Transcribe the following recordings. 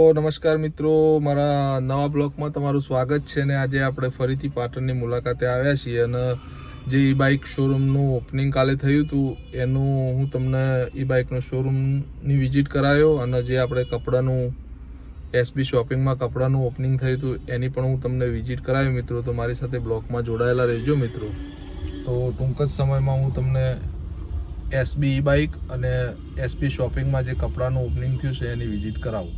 તો નમસ્કાર મિત્રો, મારા નવા બ્લોગમાં તમારું સ્વાગત છે ને આજે આપણે ફરીથી પાટણની મુલાકાતે આવ્યા છીએ અને જે ઈ બાઇક શોરૂમનું ઓપનિંગ કાલે થયું હતું એનું હું તમને ઈ બાઇકનો શોરૂમની વિઝિટ કરાયો અને જે આપણે કપડાનું એસબી શોપિંગમાં કપડાનું ઓપનિંગ થયું હતું એની પણ હું તમને વિઝિટ કરાવ્યો મિત્રો. તો મારી સાથે બ્લોગમાં જોડાયેલા રહેજો મિત્રો. તો ટૂંક જ સમયમાં હું તમને એસબી ઈ બાઇક અને એસબી શોપિંગમાં જે કપડાનું ઓપનિંગ થયું છે એની વિઝિટ કરાવું.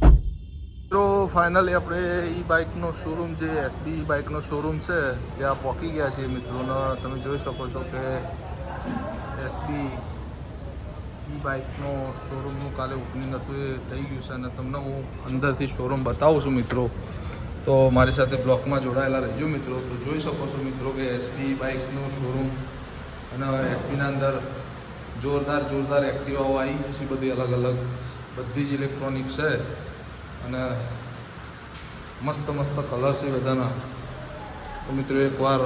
મિત્રો ફાઇનલી આપણે ઈ બાઇકનો શોરૂમ જે એસબી ઈ બાઇકનો શોરૂમ છે ત્યાં પહોંચી ગયા છીએ મિત્રોને. તમે જોઈ શકો છો કે એસબી ઈ બાઇકનો શોરૂમનું કાલે ઓપનિંગ હતું એ થઈ ગયું છે અને તમને હું અંદરથી શોરૂમ બતાવું છું મિત્રો. તો મારી સાથે બ્લોકમાં જોડાયેલા રહેજો મિત્રો. તો જોઈ શકો છો મિત્રો કે એસબી ઈ બાઇકનું શોરૂમ અને એસબીના અંદર જોરદાર એક્ટિવાઓ આવી જશે, બધી અલગ અલગ બધી જ ઇલેક્ટ્રોનિક છે અને મસ્ત કલર છે બધાના. તો મિત્રો એકવાર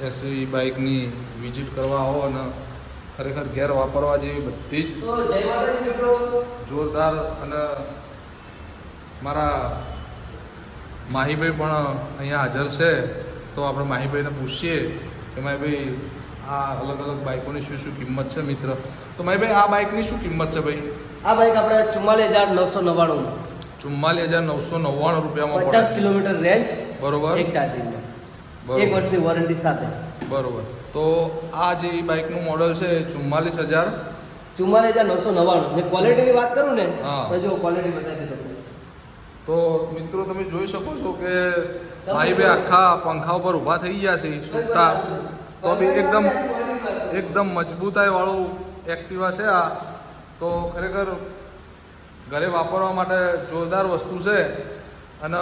એસબી બાઇકની વિઝિટ કરવા આવો અને ખરેખર ઘેર વાપરવા જેવી બધી જ જોરદાર. અને મારા માહીભાઈ પણ અહીંયા હાજર છે, તો આપણે માહીભાઈને પૂછીએ કે માહીભાઈ આ અલગ અલગ બાઇકોની શું કિંમત છે મિત્ર. તો માહીભાઈ આ બાઇકની શું કિંમત છે ભાઈ? આ બાઇક આપણે 44,999 44,999 રૂપિયામાં 50 કિલોમીટર રેન્જ, બરોબર, એક ચાર્જિંગ, બરોબર, 1 વર્ષની વોરંટી સાથે, બરોબર. તો આ જે ઈ બાઇકનું મોડલ છે 44,999. ને ક્વોલિટીની વાત કરું ને તો જો ક્વોલિટી બતાવી દઉં તમને. તો મિત્રો તમે જોઈ શકો છો કે ભાઈ આખા પંખા ઉપર ઊભા થઈ ગયા છે છૂટા, તો બી એકદમ મજબૂતાઈ વાળું એક્ટિવા છે આ. તો ખરેખર ઘરે વાપરવા માટે જોરદાર વસ્તુ છે અને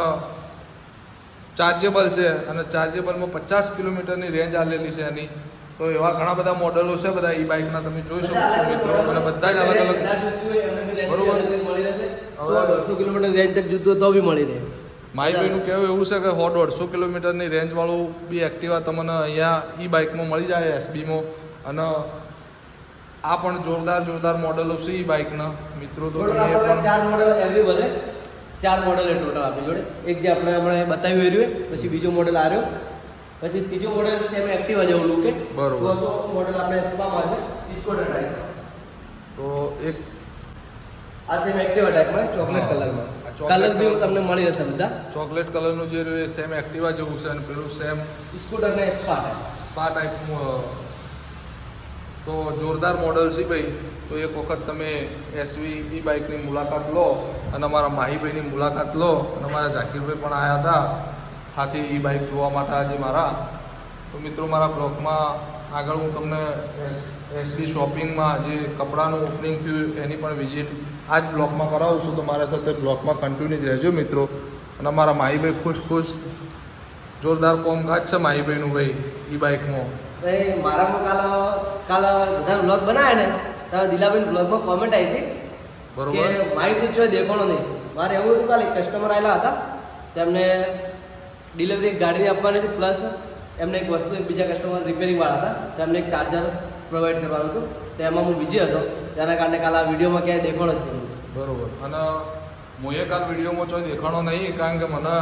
ચાર્જેબલ છે અને ચાર્જેબલમાં 50 કિલોમીટરની રેન્જ આલેલી છે એની. તો એવા ઘણા બધા મોડલો છે બધા ઈ બાઇકના, તમે જોઈ શકો છો મિત્રો. અને બધા જ અલગ અલગ, બરોબર, મળી રહેશે. 100-150 કિલોમીટર રેન્જ તક જુતું તો બી મળી રહે. માહીભાઈનું કહેવું એવું છે કે 100-150 કિલોમીટરની રેન્જવાળું બી એક્ટિવા તમને અહીંયા ઈ બાઇકમાં મળી જાય એસબીમાં. અને આ પણ જોરદાર મોડલો છે ઈ બાઇકના મિત્રો. તો તમે એ પણ 4 મોડલ અવેલેબલ છે, 4 મોડલ છે ટોટલ આપણી જોડે. એક જે આપણે હમણાં બતાવ્યું એ રહ્યું, પછી બીજો મોડલ આ રહ્યો, પછી ત્રીજો મોડલ સેમ એક્ટિવા જેવું લુક છે, બરોબર. ચોથો મોડલ આપણે સ્પામાં છે, સ્કોડર ટાઈપ. તો એક આ સેમ એક્ટિવા ટાઈપમાં ચોકલેટ કલરમાં. આ chocolate કલર બી colour. તમને મળી રહેશે બધા. ચોકલેટ કલરનું જે રહ્યું એ સેમ એક્ટિવા જેવું છે અને પેલું સેમ સ્કૂટર ને સ્પા ટાઈપ. સ્પા ટાઈપનું. તો જોરદાર મોડલ છે ભાઈ. તો એક વખત તમે એસવી ઈ બાઇકની મુલાકાત લો અને અમારા માહીભાઈની મુલાકાત લો. અને અમારા ઝાકીરભાઈ પણ આવ્યા હતા હાથી ઈ બાઇક જોવા માટે આજે મારા. તો મિત્રો મારા બ્લોગમાં આગળ હું તમને એસબી શોપિંગમાં જે કપડાનું ઓપનિંગ થયું એની પણ વિઝિટ આ જ બ્લોગમાં કરાવું છું. તો મારા સાથે બ્લોગમાં કન્ટિન્યુ રહેજો મિત્રો. અને અમારા માહીભાઈ ખુશ જોરદાર કોમકાજ છે માહીભાઈનું ભાઈ ઈ બાઇકમાં. મારામાં કાલ બધા બ્લોગ બનાવ્યા ને ત્યારે દિલાબેન બ્લોગમાં કોમેન્ટ આવી હતી બરોબર, કે માઇક જો દેખાણો નહીં. મારે એવું હતું, કાલે કસ્ટમર આવેલા હતા, તેમને ડિલિવરી ગાડી આપવાની હતી, પ્લસ એમને એક વસ્તુ એક બીજા કસ્ટમર રિપેરિંગવાળા હતા, તેમને એક ચાર્જર પ્રોવાઈડ કરવાનું હતું. તેમાં હું બીજી હતો, તેના કારણે કાલે આ વિડીયોમાં ક્યાંય દેખાણો જ નહીં. બરોબર. અને મોએ કાલ વિડીયોમાં ચોય દેખાણો નહીં, કારણ કે મને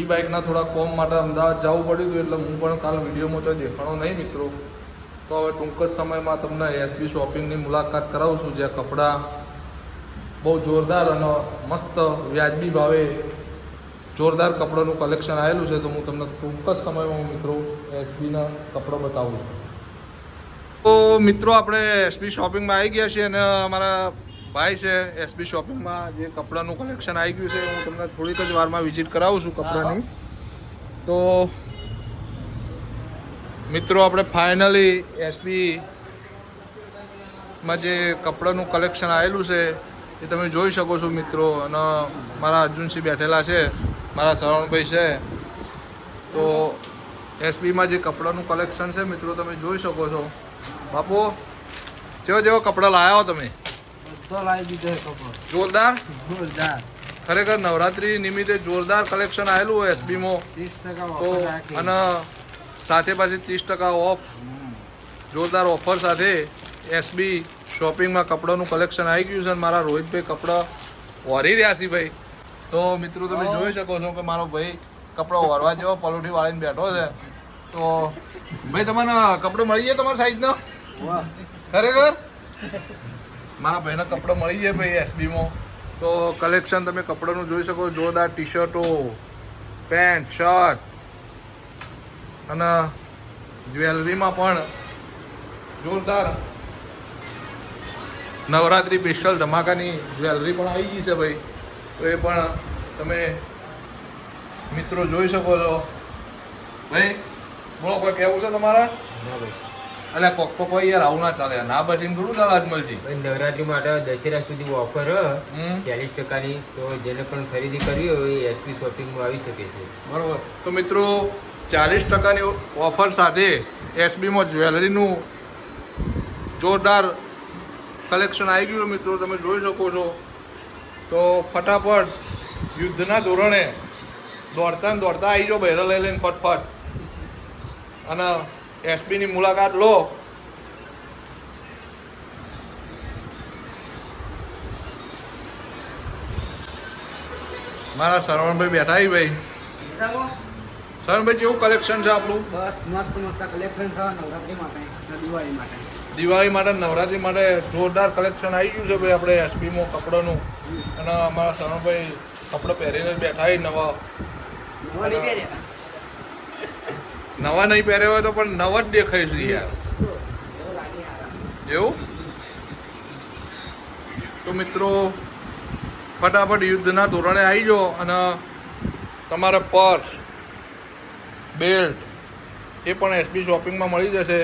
ઈ બાઇકના થોડા કોમ માટે અમદાવાદ જવું પડ્યું હતું, એટલે હું પણ કાલ વિડીયોમાં ચોય દેખાણો નહીં મિત્રો. તો હવે ટૂંક જ સમયમાં તમને એસબી શોપિંગની મુલાકાત કરાવું છું, જ્યાં કપડાં બહુ જોરદાર અને મસ્ત વ્યાજબી ભાવે જોરદાર કપડાનું કલેક્શન આવેલું છે. તો હું તમને ટૂંક જ સમયમાં હું મિત્રો એસબીના કપડાં બતાવું છું. તો મિત્રો આપણે એસબી શોપિંગમાં આવી ગયા છીએ અને અમારા ભાઈ છે એસબી શોપિંગમાં જે કપડાનું કલેક્શન આવી ગયું છે હું તમને થોડીક જ વારમાં વિઝિટ કરાવું છું કપડાની. તો મિત્રો આપણે ફાઇનલી એસબીમાં જે કપડાનું કલેક્શન આવેલું છે એ તમે જોઈ શકો છો મિત્રો. અને મારા અર્જુનસિંહ બેઠેલા છે, મારા શ્રવણભાઈ છે. તો એસબીમાં જે કપડાનું કલેક્શન છે મિત્રો તમે જોઈ શકો છો. બાપુ જેવો કપડાં લાવ્યા હો તમે? તો લાવી દીધો કપડો જોરદાર. જોરદાર, ખરેખર નવરાત્રી નિમિત્તે જોરદાર કલેક્શન આવેલું હોય એસબીમાં. 30% તો અને સાથે પાછી 30% ઓફ જોરદાર ઓફર સાથે એસબી શોપિંગમાં કપડાનું કલેક્શન આવી ગયું છે. અને મારા રોહિતભાઈ કપડાં વરી રહ્યા છે ભાઈ. તો મિત્રો તમે જોઈ શકો છો કે મારો ભાઈ કપડો વરવા જેવો પલોઠી વાળીને બેઠો છે. તો ભાઈ તમને કપડો મળી જાય તમારા સાઈઝનો? ખરેખર મારા ભાઈને કપડો મળી જાય ભાઈ એસબીમાં. તો કલેક્શન તમે કપડાનું જોઈ શકો, જોરદાર ટી શર્ટો, પેન્ટ, શર્ટ અને જ્વેલરીમાં પણ જોરદાર નવરાત્રી સ્પેશિયલ ધમાકાની જ્વેલરી પણ આવી ગઈ છે ભાઈ. તો એ પણ તમે મિત્રો જોઈ શકો છો. ભાઈ બોલો, કોઈ કહેવું છે તમારા? એટલે કોક તો કોઈ યાર આવું ના ચાલે, ના પછી થોડું ચાલે અજમલજી. નવરાત્રી માટે દશેરા સુધી ઓફર 40%ની, તો જેને પણ ખરીદી કરવી હોય એ એસપી શોપિંગમાં આવી શકે છે. બરોબર. તો મિત્રો 40%ની ઓફર સાથે એસબીમાં જ્વેલરીનું જોરદાર કલેક્શન આવી ગયું મિત્રો, તમે જોઈ શકો છો. તો ફટાફટ યુદ્ધના ધોરણે દોડતા ને દોડતા આવી જાઓ બહેરા લઈ લઈને ફટફટ, અને એસબીની મુલાકાત લો. મારા શરવણભાઈ બેઠા છે ભાઈ. શરવણભાઈ કેવું કલેક્શન છે આપણું? બસ મસ્ત મસ્ત કલેક્શન છે નવરાત્રી માટે અને દિવાળી માટે. દિવાળી માટે, નવરાત્રી માટે જોરદાર કલેક્શન આવી ગયું છે ભાઈ આપણે એસબીમાં કપડાનું. અને અમારા શરણભાઈ કપડાં પહેરીને જ બેઠા છે નવા. નવા નહીં પહેર્યા હોય તો પણ નવા જ દેખાય છે યાર. એવું? તો મિત્રો ફટાફટ યુદ્ધના ધોરણે આવી જાઓ અને તમારા પર્સ, બેલ્ટ એ પણ એસબી શોપિંગમાં મળી જશે.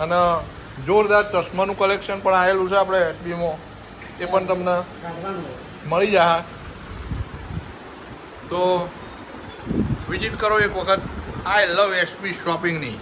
અને જોરદાર ચશ્માનું કલેક્શન પણ આવેલું છે આપણે એસબીમાં, એ પણ તમને મળી જશે. તો વિઝિટ કરો એક વખત આઈ લવ એસબી શોપિંગની.